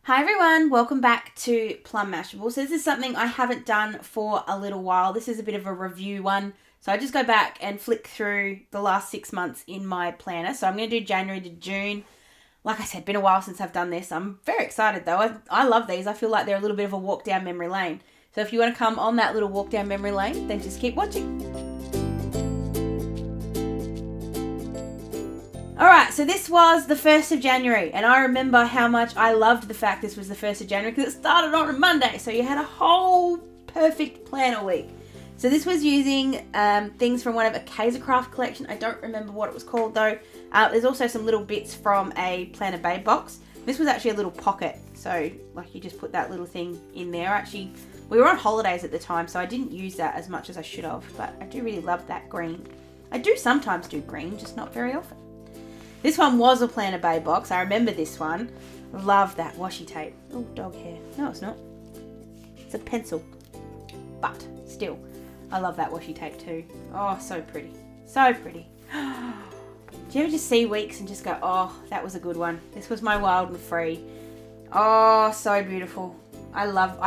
Hi everyone, welcome back to Plum Mashable. So this is something I haven't done for a little while. This is a bit of a review one. So I just go back and flick through the last 6 months in my planner. So I'm going to do January to June. Like I said, been a while since I've done this. I'm very excited though. I love these. I feel like they're a little bit of a walk down memory lane. So if you want to come on that little walk down memory lane, then just keep watching. Alright, so this was the 1st of January, and I remember how much I loved the fact this was the 1st of January because it started on a Monday, so you had a whole perfect planner week. So this was using things from one of a Kaisercraft collection. I don't remember what it was called though. There's also some little bits from a Planner Babe box. This was actually a little pocket, so like you just put that little thing in there. Actually, we were on holidays at the time, so I didn't use that as much as I should have, but I do really love that green. I do sometimes do green, just not very often. This one was a Planner Babe box. I remember this one. Love that washi tape. Oh, dog hair. No, it's not. It's a pencil. But still, I love that washi tape too. Oh, so pretty. So pretty. Do you ever just see weeks and just go, oh, that was a good one. This was my Wild and Free. Oh, so beautiful. I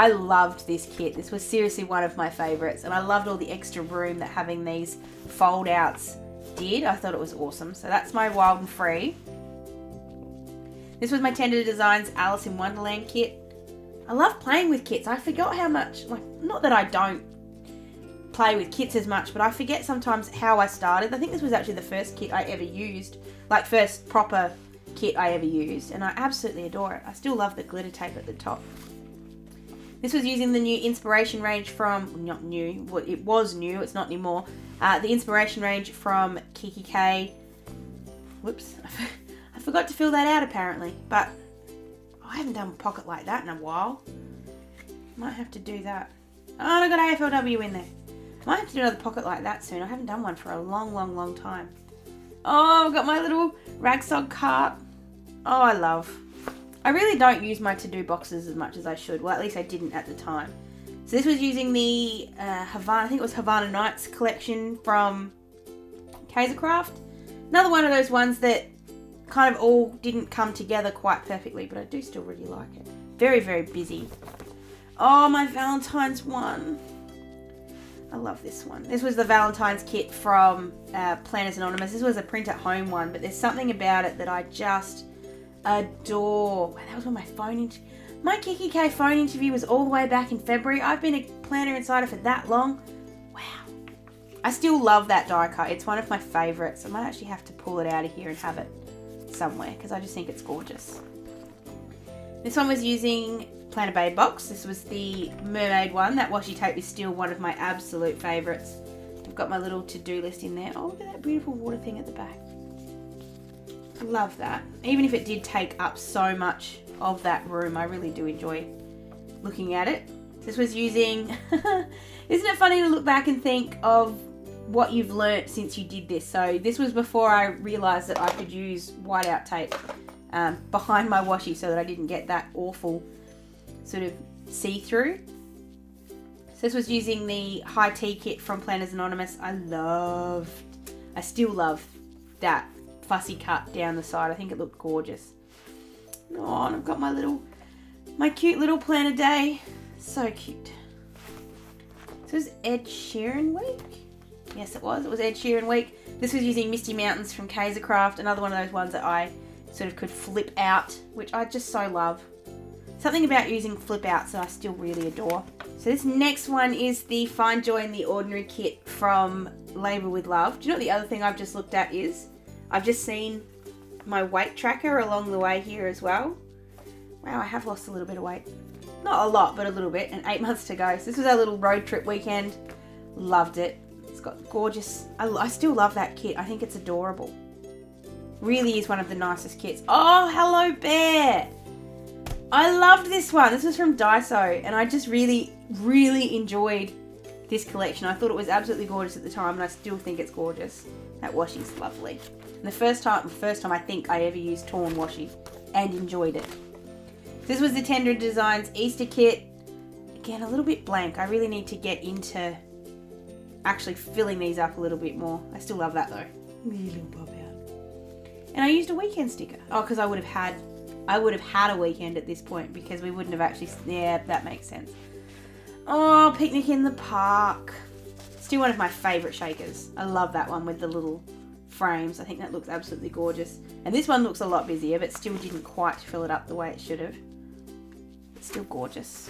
loved this kit. This was seriously one of my favorites. And I loved all the extra room that having these fold outs did. I thought it was awesome. So that's my Wild and Free. This was my Hinged Designz Alice in Wonderland kit. I love playing with kits. I forgot how much, like, not that I don't play with kits as much, but I forget sometimes how I started. I think this was actually the first kit I ever used, like first proper kit I ever used, and I absolutely adore it. I still love the glitter tape at the top. This was using the new inspiration range from, not new, well, it was new, it's not anymore. The inspiration range from kikki.k. Whoops, I forgot to fill that out apparently, but I haven't done a pocket like that in a while. Might have to do that. Oh, I got AFLW in there. Might have to do another pocket like that soon. I haven't done one for a long time. Oh, I've got my little ragsog cart. Oh, I really don't use my to-do boxes as much as I should. Well, at least I didn't at the time. So this was using the Havana, I think it was Havana Nights collection from Kaisercraft. Another one of those ones that kind of all didn't come together quite perfectly, but I do still really like it. Very, very busy. Oh, my Valentine's one. I love this one. This was the Valentine's kit from Planners Anonymous. This was a print at home one, but there's something about it that I just adore. That was when my kikki.k phone interview was all the way back in February. I've been a Planner Insider for that long. Wow. I still love that die cut. It's one of my favourites. I might actually have to pull it out of here and have it somewhere because I just think it's gorgeous. This one was using Planner Babe box. This was the mermaid one. That washi tape is still one of my absolute favourites. I've got my little to-do list in there. Oh, look at that beautiful water thing at the back. Love that. Even if it did take up so much of that room, I really do enjoy looking at it. This was using, isn't it funny to look back and think of what you've learnt since you did this? So this was before I realised that I could use whiteout tape behind my washi so that I didn't get that awful sort of see-through. So this was using the high tea kit from Planners Anonymous. I still love that fussy cut down the side. I think it looked gorgeous. Oh, and I've got my cute little planner day. So cute. So this is Ed Sheeran week. Yes, it was. It was Ed Sheeran week. This was using Misty Mountains from Kaisercraft. Another one of those ones that I sort of could flip out, which I just so love. Something about using flip outs that I still really adore. So this next one is the Find Joy in the Ordinary kit from Labor with Love. Do you know what the other thing I've just looked at is? I've just seen my weight tracker along the way here as well. Wow, I have lost a little bit of weight. Not a lot, but a little bit, and 8 months to go. So this was our little road trip weekend. Loved it. It's got gorgeous, I still love that kit. I think it's adorable. Really is one of the nicest kits. Oh, hello bear. I loved this one. This was from Daiso, and I just really enjoyed this collection. I thought it was absolutely gorgeous at the time, and I still think it's gorgeous. That washi's lovely. And the first time I think I ever used torn washi and enjoyed it. This was the Hinged Designz Easter kit. Again, a little bit blank. I really need to get into actually filling these up a little bit more. I still love that though. Little pop out. And I used a weekend sticker. Oh, because I would have had I would have had a weekend at this point because we wouldn't have actually, yeah, that makes sense. Oh, picnic in the park. Still one of my favourite shakers. I love that one with the little frames. I think that looks absolutely gorgeous. And this one looks a lot busier, but still didn't quite fill it up the way it should have. It's still gorgeous.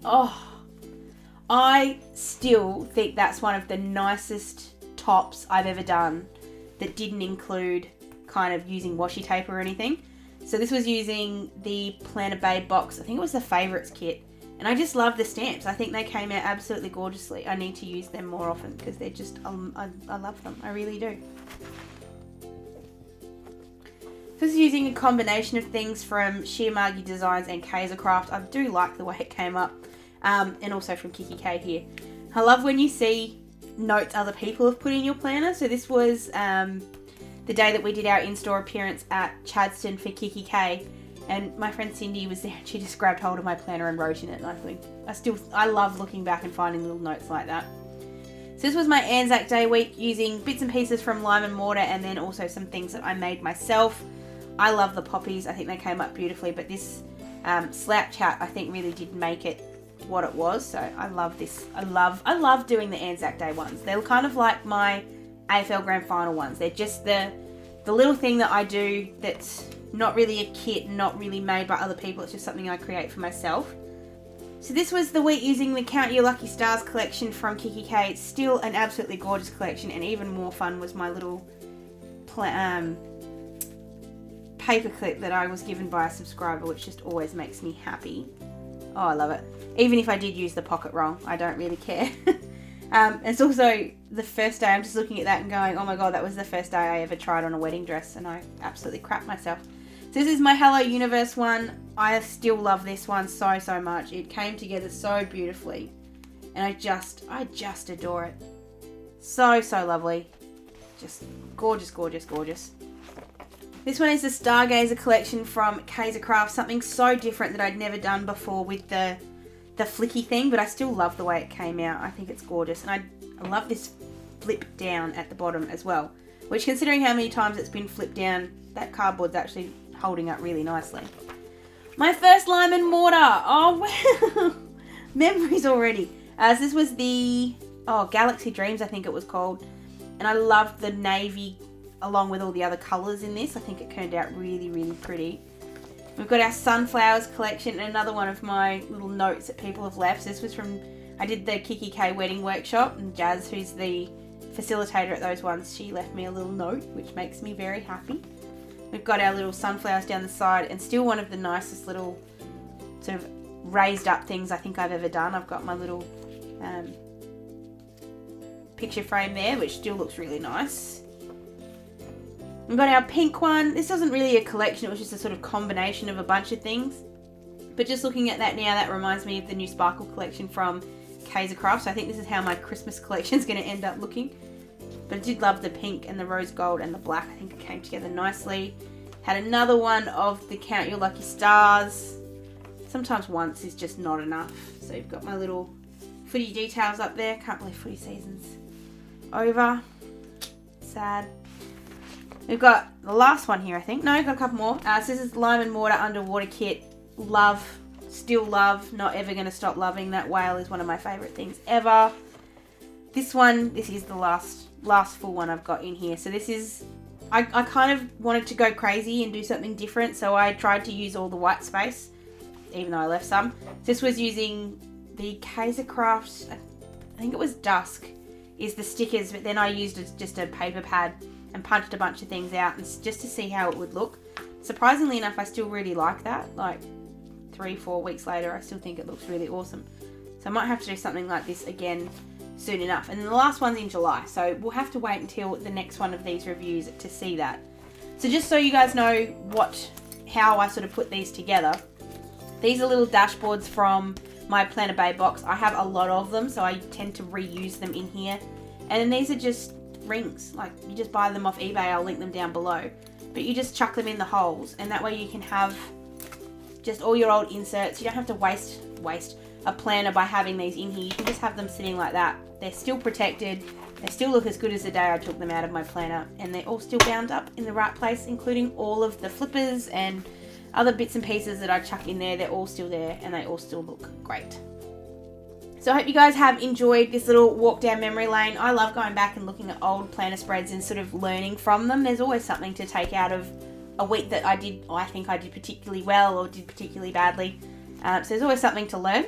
Oh, I still think that's one of the nicest tops I've ever done that didn't include kind of using washi tape or anything. So this was using the Planner Babe box. I think it was the Favourites kit. And I just love the stamps. I think they came out absolutely gorgeously. I need to use them more often because they're just, I love them. I really do. This is using a combination of things from Hinged Designz and Kaisercraft. I do like the way it came up. And also from kikki.k here. I love when you see notes other people have put in your planner. So this was the day that we did our in-store appearance at Chadstone for kikki.k. And my friend Cindy was there and she just grabbed hold of my planner and wrote in it. And I think, I love looking back and finding little notes like that. So this was my Anzac Day week using bits and pieces from lime and mortar and then also some things that I made myself. I love the poppies. I think they came up beautifully. But this slouch hat I think really did make it what it was. So I love this. I love doing the Anzac Day ones. They're kind of like my AFL Grand Final ones. They're just the little thing that I do that's not really a kit, not really made by other people. It's just something I create for myself. So this was the week using the Count Your Lucky Stars collection from kikki.k. It's still an absolutely gorgeous collection, and even more fun was my little paper clip that I was given by a subscriber, which just always makes me happy. Oh, I love it. Even if I did use the pocket wrong, I don't really care. It's also the first day, I'm just looking at that and going, oh my god, that was the first day I ever tried on a wedding dress and I absolutely crapped myself. So this is my Hello Universe one. I still love this one so much. It came together so beautifully and I just adore it. So lovely. Just gorgeous, gorgeous, gorgeous. This one is the Stargazer collection from Kaisercraft. Something so different that I'd never done before with the flicky thing, but I still love the way it came out. I think it's gorgeous. And I love this flip down at the bottom as well, which, considering how many times it's been flipped down, that cardboard's actually holding up really nicely. My first lime and mortar. Oh, wow. Memories already. So this was the Galaxy Dreams, I think it was called. And I loved the navy along with all the other colours in this. I think it turned out really, really pretty. We've got our Sunflowers collection and another one of my little notes that people have left. So this was from, I did the kikki.k wedding workshop, and Jazz, who's the facilitator at those ones, she left me a little note, which makes me very happy. We've got our little sunflowers down the side, and still one of the nicest little sort of raised up things I think I've ever done. I've got my little picture frame there, which still looks really nice. We've got our pink one. This wasn't really a collection, it was just a sort of combination of a bunch of things. But just looking at that now, that reminds me of the new Sparkle collection from Kaisercraft. So I think this is how my Christmas collection is going to end up looking. But I did love the pink and the rose gold and the black. I think it came together nicely. Had another one of the Count Your Lucky Stars. Sometimes once is just not enough. So you've got my little footy details up there. Can't believe footy season's over. Sad. We've got the last one here, I think. No, I've got a couple more. So this is Lime and Mortar Underwater Kit. Love. Still love. Not ever going to stop loving. That whale is one of my favourite things ever. This one, this is the last full one I've got in here. So this is, I kind of wanted to go crazy and do something different. So I tried to use all the white space, even though I left some. This was using the Kaisercraft, I think it was Dusk, is the stickers. But then I used just a paper pad and punched a bunch of things out and just to see how it would look. Surprisingly enough, I still really like that. Like 3-4 weeks later, I still think it looks really awesome. So I might have to do something like this again soon enough. And then the last one's in July, so we'll have to wait until the next one of these reviews to see that. So just so you guys know how I sort of put these together, these are little dashboards from my Planner Babe box. I have a lot of them, so I tend to reuse them in here. And then these are just rings, like you just buy them off eBay. I'll link them down below, but you just chuck them in the holes, and that way you can have just all your old inserts. You don't have to waste a planner by having these in here. You can just have them sitting like that. They're still protected, they still look as good as the day I took them out of my planner, and they're all still bound up in the right place, including all of the flippers and other bits and pieces that I chuck in there, they're all still there and they all still look great. So I hope you guys have enjoyed this little walk down memory lane. I love going back and looking at old planner spreads and sort of learning from them. There's always something to take out of a week that I think I did particularly well or did particularly badly. So there's always something to learn.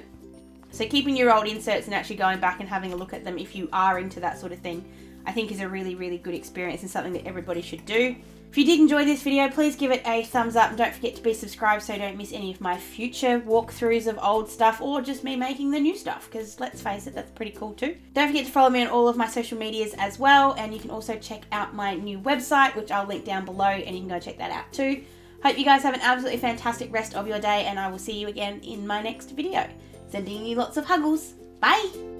So keeping your old inserts and actually going back and having a look at them if you are into that sort of thing, I think is a really, really good experience and something that everybody should do. If you did enjoy this video, please give it a thumbs up and don't forget to be subscribed so you don't miss any of my future walkthroughs of old stuff or just me making the new stuff, because let's face it, that's pretty cool too. Don't forget to follow me on all of my social medias as well, and you can also check out my new website, which I'll link down below, and you can go check that out too. Hope you guys have an absolutely fantastic rest of your day, and I will see you again in my next video. Sending you lots of huggles. Bye!